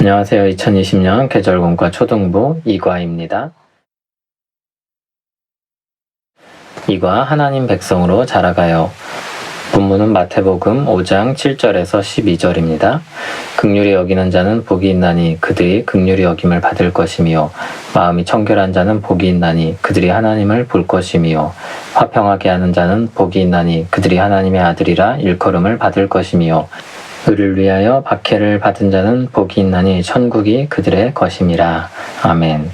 안녕하세요. 2020년 계절공과 초등부 2과입니다. 2과 하나님 백성으로 자라가요. 본문은 마태복음 5장 7절에서 12절입니다. 긍휼히 여기는 자는 복이 있나니 그들이 긍휼히 여김을 받을 것이며 마음이 청결한 자는 복이 있나니 그들이 하나님을 볼 것이며 화평하게 하는 자는 복이 있나니 그들이 하나님의 아들이라 일컬음을 받을 것이며 의를 위하여 박해를 받은 자는 복이 있나니 천국이 그들의 것임이라. 아멘.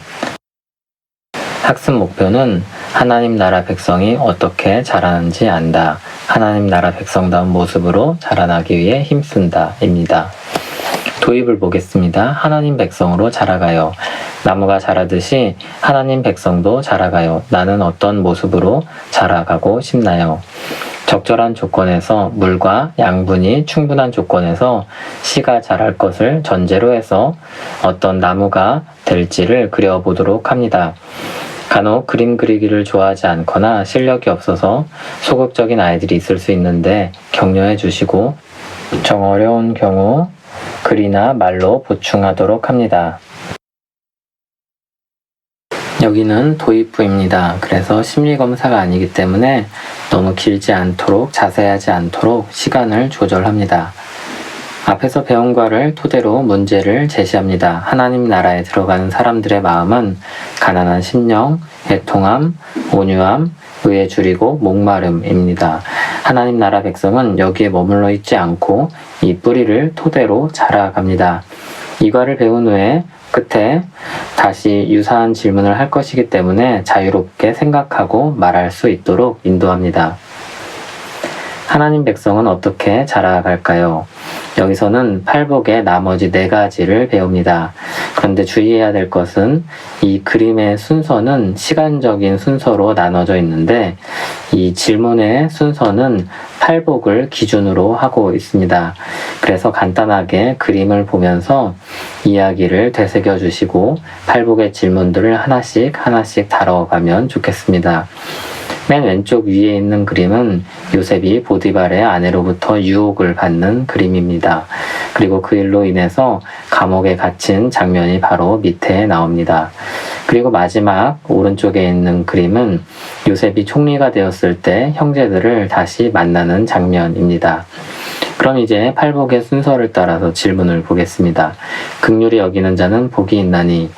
학습 목표는 하나님 나라 백성이 어떻게 자라는지 안다. 하나님 나라 백성다운 모습으로 자라나기 위해 힘쓴다. 입니다. 도입을 보겠습니다. 하나님 백성으로 자라가요. 나무가 자라듯이 하나님 백성도 자라가요. 나는 어떤 모습으로 자라가고 싶나요? 적절한 조건에서 물과 양분이 충분한 조건에서 씨가 자랄 것을 전제로 해서 어떤 나무가 될지를 그려보도록 합니다. 간혹 그림 그리기를 좋아하지 않거나 실력이 없어서 소극적인 아이들이 있을 수 있는데 격려해 주시고 정 어려운 경우 글이나 말로 보충하도록 합니다. 여기는 도입부입니다. 그래서 심리검사가 아니기 때문에 너무 길지 않도록 자세하지 않도록 시간을 조절합니다. 앞에서 배운 바를 토대로 문제를 제시합니다. 하나님 나라에 들어가는 사람들의 마음은 가난한 심령, 애통함, 온유함, 의에 줄이고 목마름입니다. 하나님 나라 백성은 여기에 머물러 있지 않고 이 뿌리를 토대로 자라갑니다. 이과를 배운 후에 끝에 다시 유사한 질문을 할 것이기 때문에 자유롭게 생각하고 말할 수 있도록 인도합니다. 하나님 백성은 어떻게 자라갈까요? 여기서는 팔복의 나머지 4가지를 배웁니다. 그런데 주의해야 될 것은 이 그림의 순서는 시간적인 순서로 나눠져 있는데 이 질문의 순서는 팔복을 기준으로 하고 있습니다. 그래서 간단하게 그림을 보면서 이야기를 되새겨 주시고 팔복의 질문들을 하나씩 다뤄가면 좋겠습니다. 맨 왼쪽 위에 있는 그림은 요셉이 보디발의 아내로부터 유혹을 받는 그림입니다. 그리고 그 일로 인해서 감옥에 갇힌 장면이 바로 밑에 나옵니다. 그리고 마지막 오른쪽에 있는 그림은 요셉이 총리가 되었을 때 형제들을 다시 만나는 장면입니다. 그럼 이제 팔복의 순서를 따라서 질문을 보겠습니다. 긍휼히 여기는 자는 복이 있나니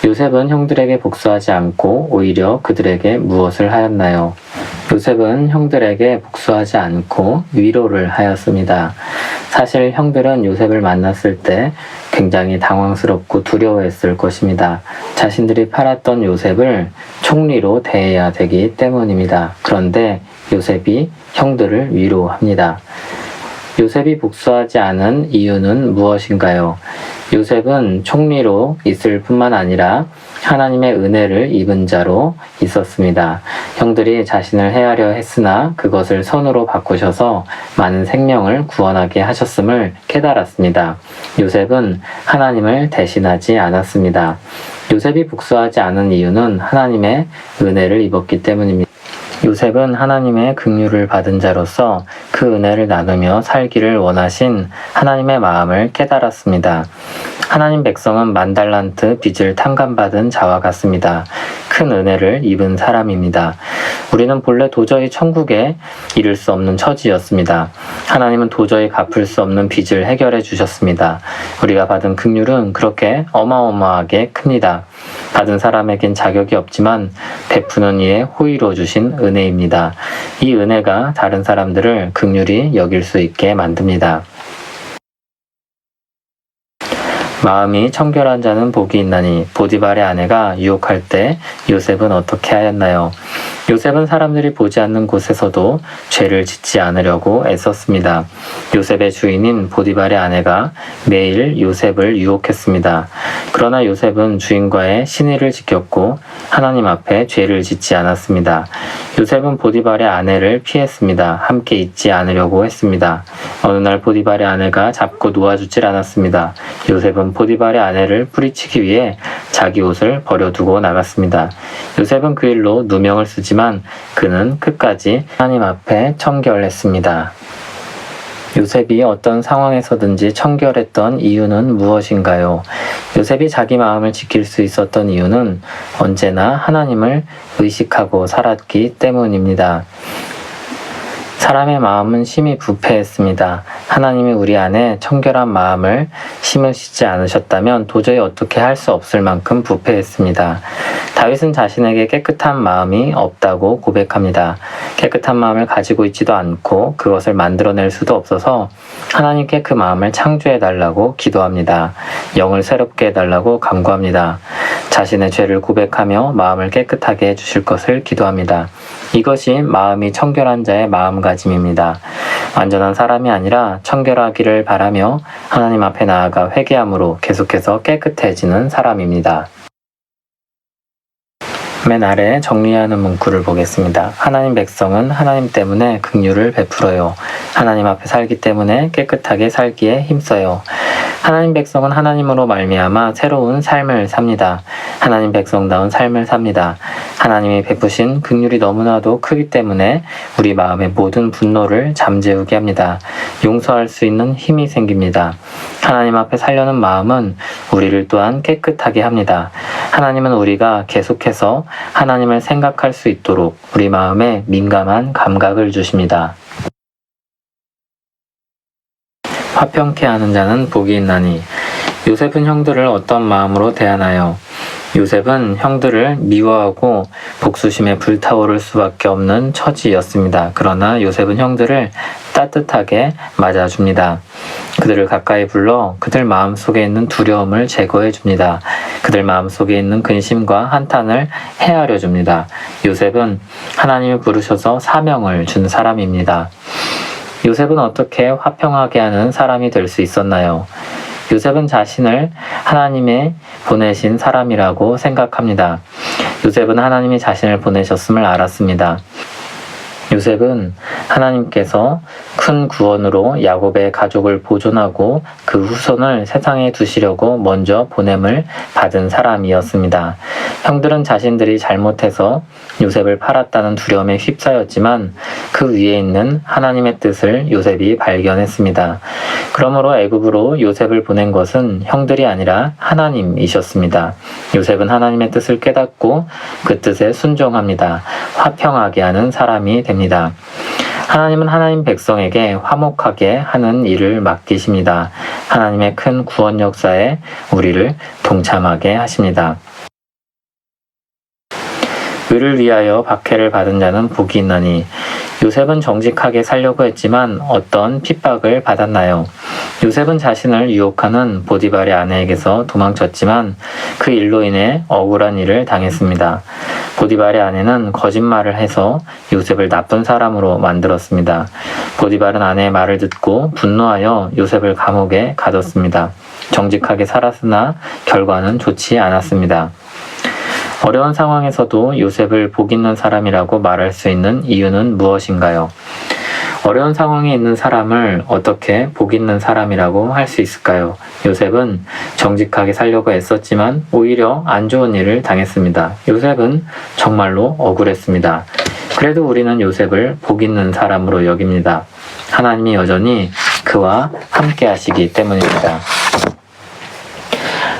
요셉은 형들에게 복수하지 않고 오히려 그들에게 무엇을 하였나요? 요셉은 형들에게 복수하지 않고 위로를 하였습니다. 사실 형들은 요셉을 만났을 때 굉장히 당황스럽고 두려워했을 것입니다. 자신들이 팔았던 요셉을 총리로 대해야 되기 때문입니다. 그런데 요셉이 형들을 위로합니다. 요셉이 복수하지 않은 이유는 무엇인가요? 요셉은 총리로 있을 뿐만 아니라 하나님의 은혜를 입은 자로 있었습니다. 형들이 자신을 해하려 했으나 그것을 선으로 바꾸셔서 많은 생명을 구원하게 하셨음을 깨달았습니다. 요셉은 하나님을 대신하지 않았습니다. 요셉이 복수하지 않은 이유는 하나님의 은혜를 입었기 때문입니다. 요셉은 하나님의 긍휼을 받은 자로서 그 은혜를 나누며 살기를 원하신 하나님의 마음을 깨달았습니다. 하나님 백성은 10,000달란트 빚을 탕감받은 자와 같습니다. 큰 은혜를 입은 사람입니다. 우리는 본래 도저히 천국에 이를 수 없는 처지였습니다. 하나님은 도저히 갚을 수 없는 빚을 해결해 주셨습니다. 우리가 받은 긍휼은 그렇게 어마어마하게 큽니다. 받은 사람에겐 자격이 없지만 베푸는 이에 호의로 주신 은혜입니다. 이 은혜가 다른 사람들을 긍휼히 여길 수 있게 만듭니다. 마음이 청결한 자는 복이 있나니 보디발의 아내가 유혹할 때 요셉은 어떻게 하였나요? 요셉은 사람들이 보지 않는 곳에서도 죄를 짓지 않으려고 애썼습니다. 요셉의 주인인 보디발의 아내가 매일 요셉을 유혹했습니다. 그러나 요셉은 주인과의 신의를 지켰고 하나님 앞에 죄를 짓지 않았습니다. 요셉은 보디발의 아내를 피했습니다. 함께 있지 않으려고 했습니다. 어느 날 보디발의 아내가 잡고 놓아주질 않았습니다. 요셉은 보디발의 아내를 뿌리치기 위해 자기 옷을 버려두고 나갔습니다. 요셉은 그 일로 누명을 쓰지만 그는 끝까지 하나님 앞에 청결했습니다. 요셉이 어떤 상황에서든지 청결했던 이유는 무엇인가요? 요셉이 자기 마음을 지킬 수 있었던 이유는 언제나 하나님을 의식하고 살았기 때문입니다. 사람의 마음은 심히 부패했습니다. 하나님이 우리 안에 청결한 마음을 심으시지 않으셨다면 도저히 어떻게 할 수 없을 만큼 부패했습니다. 다윗은 자신에게 깨끗한 마음이 없다고 고백합니다. 깨끗한 마음을 가지고 있지도 않고 그것을 만들어낼 수도 없어서 하나님께 그 마음을 창조해달라고 기도합니다. 영을 새롭게 해달라고 간구합니다. 자신의 죄를 고백하며 마음을 깨끗하게 해주실 것을 기도합니다. 이것이 마음이 청결한 자의 마음가짐입니다. 완전한 사람이 아니라 청결하기를 바라며 하나님 앞에 나아가 회개함으로 계속해서 깨끗해지는 사람입니다. 맨 아래 정리하는 문구를 보겠습니다. 하나님 백성은 하나님 때문에 긍휼을 베풀어요. 하나님 앞에 살기 때문에 깨끗하게 살기에 힘써요. 하나님 백성은 하나님으로 말미암아 새로운 삶을 삽니다. 하나님 백성다운 삶을 삽니다. 하나님이 베푸신 긍휼이 너무나도 크기 때문에 우리 마음의 모든 분노를 잠재우게 합니다. 용서할 수 있는 힘이 생깁니다. 하나님 앞에 살려는 마음은 우리를 또한 깨끗하게 합니다. 하나님은 우리가 계속해서 하나님을 생각할 수 있도록 우리 마음에 민감한 감각을 주십니다. 화평케 하는 자는 복이 있나니. 요셉은 형들을 어떤 마음으로 대하나요? 요셉은 형들을 미워하고 복수심에 불타오를 수밖에 없는 처지였습니다. 그러나 요셉은 형들을 따뜻하게 맞아줍니다. 그들을 가까이 불러 그들 마음속에 있는 두려움을 제거해 줍니다. 그들 마음속에 있는 근심과 한탄을 헤아려 줍니다. 요셉은 하나님이 부르셔서 사명을 준 사람입니다. 요셉은 어떻게 화평하게 하는 사람이 될 수 있었나요? 요셉은 자신을 하나님의 보내신 사람이라고 생각합니다. 요셉은 하나님이 자신을 보내셨음을 알았습니다. 요셉은 하나님께서 큰 구원으로 야곱의 가족을 보존하고 그 후손을 세상에 두시려고 먼저 보냄을 받은 사람이었습니다. 형들은 자신들이 잘못해서 요셉을 팔았다는 두려움에 휩싸였지만 그 위에 있는 하나님의 뜻을 요셉이 발견했습니다. 그러므로 애굽으로 요셉을 보낸 것은 형들이 아니라 하나님이셨습니다. 요셉은 하나님의 뜻을 깨닫고 그 뜻에 순종합니다. 화평하게 하는 사람이 됩니다. 하나님은 하나님 백성에게 화목하게 하는 일을 맡기십니다. 하나님의 큰 구원 역사에 우리를 동참하게 하십니다. 의를 위하여 박해를 받은 자는 복이 있나니. 요셉은 정직하게 살려고 했지만 어떤 핍박을 받았나요? 요셉은 자신을 유혹하는 보디발의 아내에게서 도망쳤지만 그 일로 인해 억울한 일을 당했습니다. 보디발의 아내는 거짓말을 해서 요셉을 나쁜 사람으로 만들었습니다. 보디발은 아내의 말을 듣고 분노하여 요셉을 감옥에 가뒀습니다. 정직하게 살았으나 결과는 좋지 않았습니다. 어려운 상황에서도 요셉을 복 있는 사람이라고 말할 수 있는 이유는 무엇인가요? 어려운 상황에 있는 사람을 어떻게 복 있는 사람이라고 할 수 있을까요? 요셉은 정직하게 살려고 애썼지만 오히려 안 좋은 일을 당했습니다. 요셉은 정말로 억울했습니다. 그래도 우리는 요셉을 복 있는 사람으로 여깁니다. 하나님이 여전히 그와 함께 하시기 때문입니다.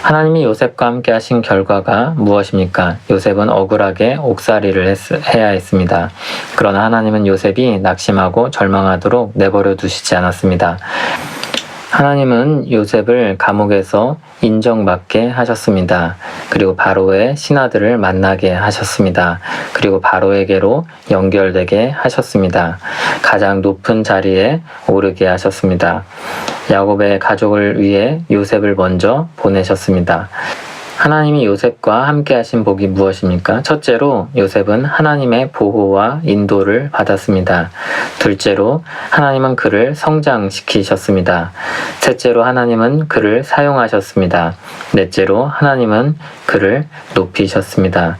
하나님이 요셉과 함께 하신 결과가 무엇입니까? 요셉은 억울하게 옥살이를 해야 했습니다. 그러나 하나님은 요셉이 낙심하고 절망하도록 내버려 두시지 않았습니다. 하나님은 요셉을 감옥에서 인정받게 하셨습니다. 그리고 바로의 신하들을 만나게 하셨습니다. 그리고 바로에게로 연결되게 하셨습니다. 가장 높은 자리에 오르게 하셨습니다. 야곱의 가족을 위해 요셉을 먼저 보내셨습니다. 하나님이 요셉과 함께 하신 복이 무엇입니까? 첫째로 요셉은 하나님의 보호와 인도를 받았습니다. 둘째로 하나님은 그를 성장시키셨습니다. 셋째로 하나님은 그를 사용하셨습니다. 넷째로 하나님은 그를 높이셨습니다.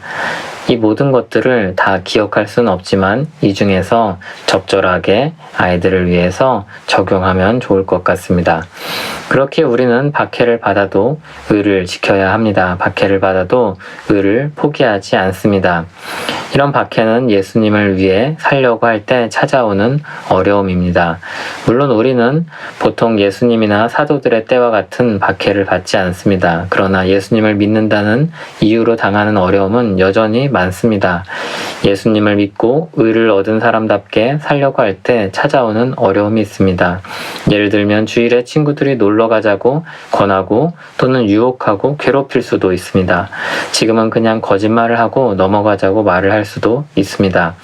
이 모든 것들을 다 기억할 수는 없지만 이 중에서 적절하게 아이들을 위해서 적용하면 좋을 것 같습니다. 그렇게 우리는 박해를 받아도 의를 지켜야 합니다. 박해를 받아도 의를 포기하지 않습니다. 이런 박해는 예수님을 위해 살려고 할 때 찾아오는 어려움입니다. 물론 우리는 보통 예수님이나 사도들의 때와 같은 박해를 받지 않습니다. 그러나 예수님을 믿는다는 이유로 당하는 어려움은 여전히 많습니다. 예수님을 믿고 의를 얻은 사람답게 살려고 할 때 찾아오는 어려움이 있습니다. 예를 들면 주일에 친구들이 놀러 가자고 권하고 또는 유혹하고 괴롭힐 수도 있습니다. 지금은 그냥 거짓말을 하고 넘어가자고 말을 할 수도 있습니다.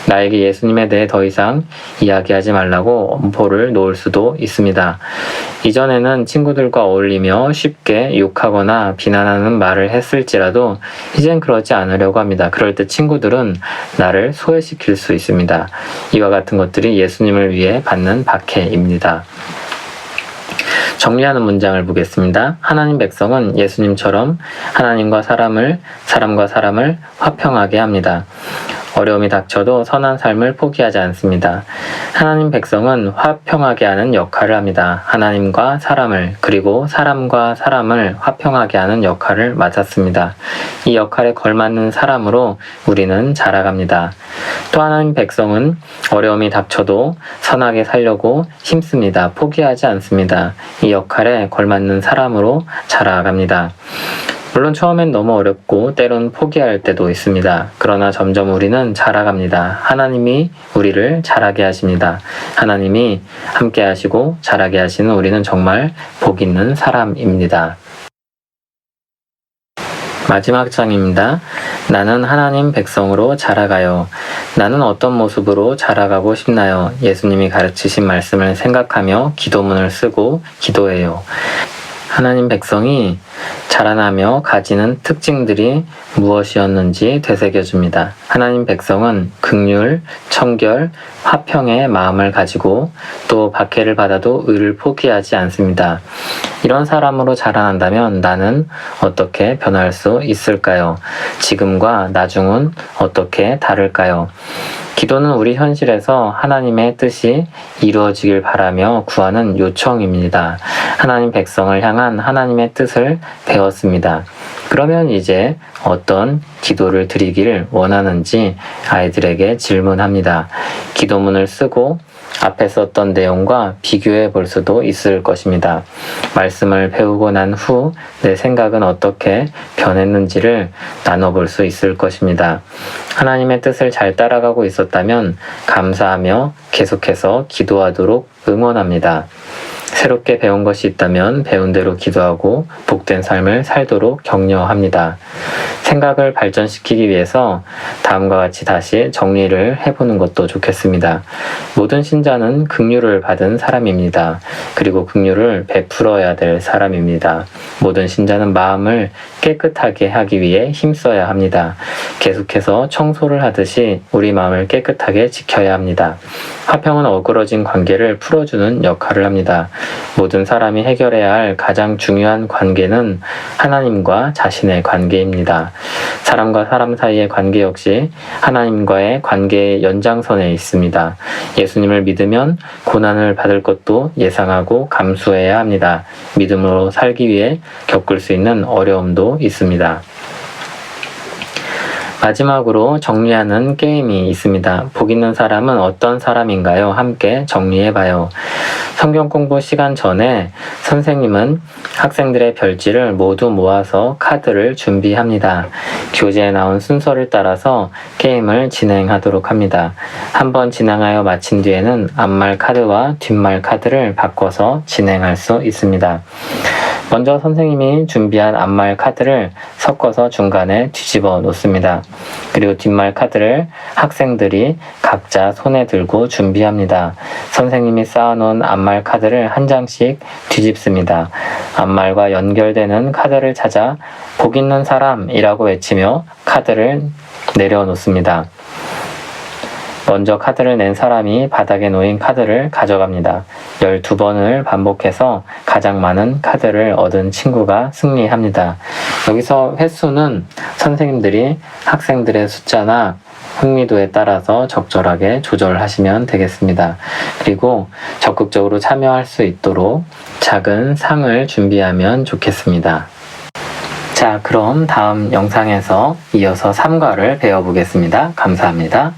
나에게 예수님에 대해 더 이상 이야기하지 말라고 엄포를 놓을 수도 있습니다. 이전에는 친구들과 어울리며 쉽게 욕하거나 비난하는 말을 했을지라도 이젠 그러지 않으려고 합니다. 그럴 때 친구들은 나를 소외시킬 수 있습니다. 이와 같은 것들이 예수님을 위해 받는 박해입니다. 정리하는 문장을 보겠습니다. 하나님 백성은 예수님처럼 하나님과 사람과 사람을 화평하게 합니다. 어려움이 닥쳐도 선한 삶을 포기하지 않습니다. 하나님 백성은 화평하게 하는 역할을 합니다. 하나님과 사람을 그리고 사람과 사람을 화평하게 하는 역할을 맡았습니다. 이 역할에 걸맞는 사람으로 우리는 자라갑니다. 또 하나님 백성은 어려움이 닥쳐도 선하게 살려고 힘씁니다. 포기하지 않습니다. 이 역할에 걸맞는 사람으로 자라갑니다. 물론 처음엔 너무 어렵고 때론 포기할 때도 있습니다. 그러나 점점 우리는 자라갑니다. 하나님이 우리를 자라게 하십니다. 하나님이 함께 하시고 자라게 하시는 우리는 정말 복 있는 사람입니다. 마지막 장입니다. 나는 하나님 백성으로 자라가요. 나는 어떤 모습으로 자라가고 싶나요? 예수님이 가르치신 말씀을 생각하며 기도문을 쓰고 기도해요. 하나님 백성이 자라나며 가지는 특징들이 무엇이었는지 되새겨줍니다. 하나님 백성은 긍휼, 청결, 화평의 마음을 가지고 또 박해를 받아도 의를 포기하지 않습니다. 이런 사람으로 자라난다면 나는 어떻게 변할 수 있을까요? 지금과 나중은 어떻게 다를까요? 기도는 우리 현실에서 하나님의 뜻이 이루어지길 바라며 구하는 요청입니다. 하나님 백성을 향한 하나님의 뜻을 배웠습니다. 그러면 이제 어떤 기도를 드리길 원하는지 아이들에게 질문합니다. 기도문을 쓰고 앞에 썼던 내용과 비교해 볼 수도 있을 것입니다. 말씀을 배우고 난 후 내 생각은 어떻게 변했는지를 나눠볼 수 있을 것입니다. 하나님의 뜻을 잘 따라가고 있었다면 감사하며 계속해서 기도하도록 응원합니다. 새롭게 배운 것이 있다면 배운 대로 기도하고 복된 삶을 살도록 격려합니다. 생각을 발전시키기 위해서 다음과 같이 다시 정리를 해보는 것도 좋겠습니다. 모든 신자는 긍휼을 받은 사람입니다. 그리고 긍휼을 베풀어야 될 사람입니다. 모든 신자는 마음을 깨끗하게 하기 위해 힘써야 합니다. 계속해서 청소를 하듯이 우리 마음을 깨끗하게 지켜야 합니다. 화평은 어그러진 관계를 풀어주는 역할을 합니다. 모든 사람이 해결해야 할 가장 중요한 관계는 하나님과 자신의 관계입니다. 사람과 사람 사이의 관계 역시 하나님과의 관계의 연장선에 있습니다. 예수님을 믿으면 고난을 받을 것도 예상하고 감수해야 합니다. 믿음으로 살기 위해 겪을 수 있는 어려움도 있습니다. 마지막으로 정리하는 게임이 있습니다. 복 있는 사람은 어떤 사람인가요? 함께 정리해봐요. 성경 공부 시간 전에 선생님은 학생들의 별지를 모두 모아서 카드를 준비합니다. 교재에 나온 순서를 따라서 게임을 진행하도록 합니다. 한번 진행하여 마친 뒤에는 앞말 카드와 뒷말 카드를 바꿔서 진행할 수 있습니다. 먼저 선생님이 준비한 앞말 카드를 섞어서 중간에 뒤집어 놓습니다. 그리고 뒷말 카드를 학생들이 각자 손에 들고 준비합니다. 선생님이 쌓아놓은 앞말 카드를 한 장씩 뒤집습니다. 앞말과 연결되는 카드를 찾아 복 있는 사람이라고 외치며 카드를 내려놓습니다. 먼저 카드를 낸 사람이 바닥에 놓인 카드를 가져갑니다. 12번을 반복해서 가장 많은 카드를 얻은 친구가 승리합니다. 여기서 횟수는 선생님들이 학생들의 숫자나 흥미도에 따라서 적절하게 조절하시면 되겠습니다. 그리고 적극적으로 참여할 수 있도록 작은 상을 준비하면 좋겠습니다. 자, 그럼 다음 영상에서 이어서 3과를 배워보겠습니다. 감사합니다.